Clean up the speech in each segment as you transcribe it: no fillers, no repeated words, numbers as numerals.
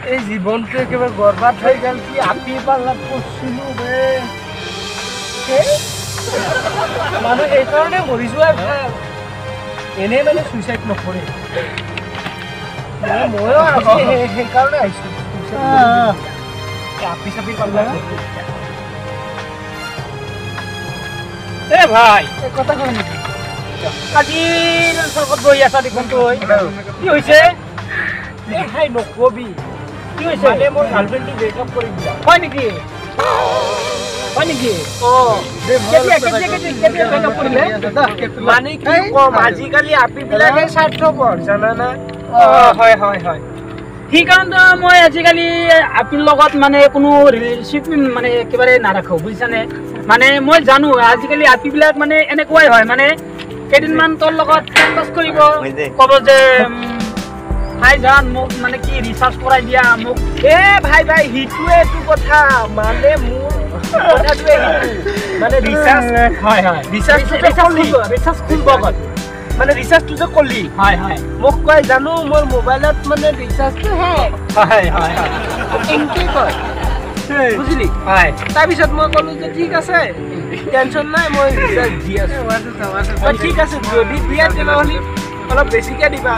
এই জীবনটো একেবাৰে বৰবাদ হৈ গ'ল কি আপি পাল্লাত পঢ়ছিলো বে মানুহ এইকাৰণে মৰি যোৱা ভাল এনেই মানে চুইচাইড নকৰে ময়ো সেইকাৰণে আহিছোঁ আপি চাপি পাল্লা এ ভাই কথা কয় নেকি আজি চকত বহি আছা দেখোন তই কি হৈছে এই ভাই নকবি কি হৈছে মানে মোৰ গাৰ্লফ্ৰেণ্ডটো ব্ৰেকআপ কৰি দিলা হয় নেকি মানে কি কম আজিকালি আপিবিলাকে স্বাৰ্থপৰ জানানা হয় হয় হয় সেইকাৰণে মই আজিকালি আপিৰ লগত মানে কোনো ৰিলেশ্যনশ্বিপ মানে একেবাৰে নাৰাখো বুজিছানে মানে মই জানো আজিকালি আপিবিলাক মানে এনেকুৱাই হয় মানে কেইদিনমান তোৰ লগত টাইম পাছ কৰিব ক'ব যে ভাই জান মোক মানে কি ৰিচাৰ্জ কৰাই দিয়া মোক ভাই ভাই সেইটোৱেটো কথা মানে মোৰ কথাটোৱে মানে ৰিচাৰ্জ হয় হয় ৰিচাৰ্জ খুলিব মানে ৰিচাৰ্জটো যে কলি হয় হয় মোক কয় জানো মোৰ মোবাইলত মানে ৰিচাৰ্জটো শেষ হয় হয় এনেকৈ কয় বুজিলি হয় তাৰপিছত মই ক'লো যে ঠিক আছে টেনশ্যন নাই মই ৰিচাৰ্জ দি আছোঁ ঠিক আছে যদি দিয়া তেনেহ'লে অলপ বেছিকৈ দিবা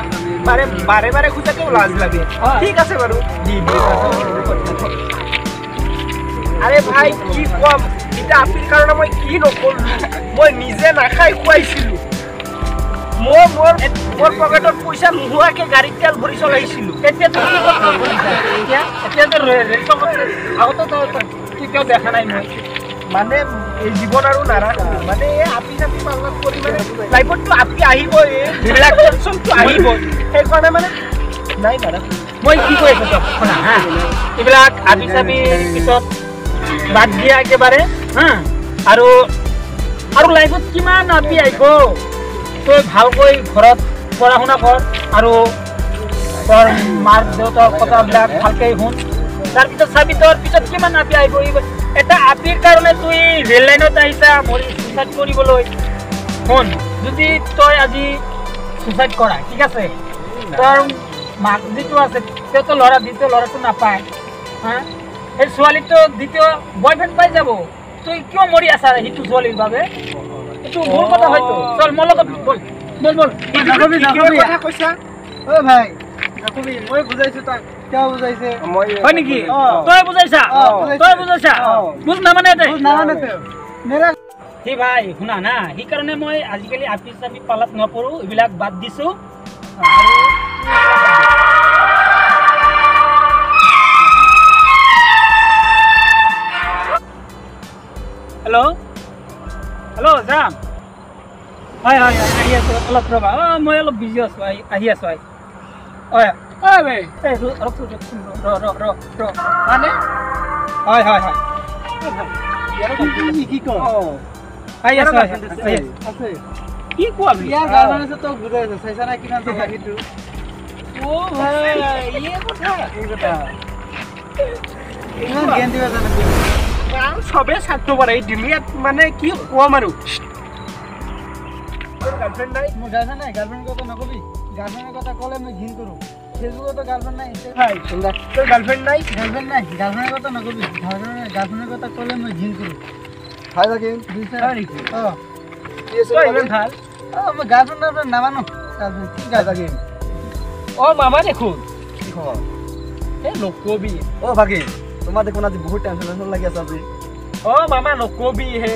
বাৰে বাৰে খোজাকেও লাজ লাগে ঠিক আছে বাৰু দি আৰে ভাই কি কম এতিয়া আপিৰ কাৰণে মই কি নকৰিলোঁ মই নিজে নাখাই খুৱাইছিলোঁ মোৰ পকেটত পইচা নোহোৱাকৈ গাড়ীত তেল ভৰি চলাইছিলোঁ কেতিয়াও দেখা নাই মই মানে এই জীৱন আৰু নাৰাখা মানে এই আপি চাপি পাল্লাত কৰি মানে লাইফতটো আপি আহিবই এইবিলাক টেনশ্যনটো আহিবই সেইকাৰণে মানে নাই নাৰাখা মই কি কৈ আছোঁ তোক শুনা হা এইবিলাক আপি চাপি পিছত বাদ দিয়া একেবাৰে হা আৰু লাইফত কিমান আপি আহিব তই ভালকৈ ঘৰত পঢ়া শুনা কৰ আৰু তোৰ মাৰ দেউতাৰ কথাবিলাক ভালকৈ শুন তাৰপিছত চাবি তোৰ পিছত কিমান আপি আহিব এটা আপিৰ কাৰণে তুই ৰেল লাইনত আহিছা মৰি চুইচাইড কৰিবলৈ শুন যদি তই আজি চুইচাইড কৰা ঠিক আছে তোৰ মাক যিটো আছে তেওঁতো দ্বিতীয় ল'ৰাটো নাপায় হা সেই ছোৱালীটো দ্বিতীয় বয়ফ্ৰেণ্ড পাই যাব তুই কিয় মৰি আছা সেইটো ছোৱালীৰ বাবে এইটো ভুল কথা হয়তো চল মোৰ লগত বল কথা কৈছা ভাই মই বুজাইছোঁ তাক তেওঁ বুজাইছে হয় নেকি তই বুজাইছা বুজ নামানে সেই ভাই শুনা না সেইকাৰণে মই আজিকালি আপি চাপি পালাত নপৰোঁ এইবিলাক বাদ দিছোঁ হেল্ল' যাম হয় হয় আহি আছোঁ অলপ ৰ'বা মই অলপ বিজি আছোঁ আহি আছোঁ হয় মানে হয় হয় হয় কি কওঁ আহি আছোঁ আছে কি কোৱা ইয়াৰ গাৰ্লফ্ৰেণ্ড আছে তই বুজাইছ চাইছা না কিমান টকা সেইটো ভাই এই কথা ইমান জ্ঞান দিবা জানো চবে স্বাৰ্থপৰ এই দুনিয়াত মানে কি কম আৰু গাৰ্লফ্ৰেণ্ড নাই মোৰ গাৰ্লফ্ৰেণ্ড নাই গাৰ্লফ্ৰেণ্ডৰ কথা নকবি গাৰ্লফ্ৰেণ্ডৰ কথা ক'লে মই ঘিণ কৰোঁ ফেচবুকতো গাৰ্লফ্ৰেণ্ড নাই তোৰ গাৰ্লফ্ৰেণ্ড নাই গাৰ্লফ্ৰেণ্ডৰ কথা নকবি গাৰ্লফ্ৰেণ্ডৰ কথা ক'লে মই ঘিণ কৰোঁ হয় নেকি ইমান ভাল মই গাৰ্লফ্ৰেণ্ডৰ নামানো কি গাৰ্লফ্ৰেণ্ড মামা দেখোন কি খবৰ এই নকবি ভাগি তোমাৰ দেখোন আজি বহুত টেনশ্যন লাগি আছে আজি মামা নকবি হে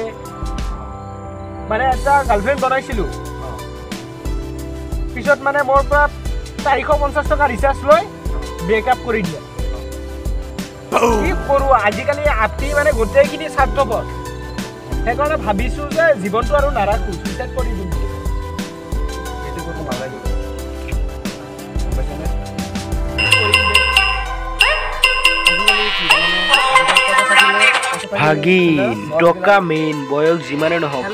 মানে এটা গাৰ্লফ্ৰেণ্ড বনাইছিলোঁ পিছত মানে মোৰ পৰা 450 টকা ৰিচাৰ্জ লৈ ব্ৰেকআপ কৰি দিয়ে কি কৰোঁ আজিকালি আপি মানে গোটেইখিনি স্বাৰ্থপৰ সেইকাৰণে ভাবিছোঁ যে জীৱনটো আৰু নাৰাখোঁ চুইচাইড কৰি দিম এইটো কথা নালাগে ভাগিন টকা মেইন বয়স যিমানে নহওক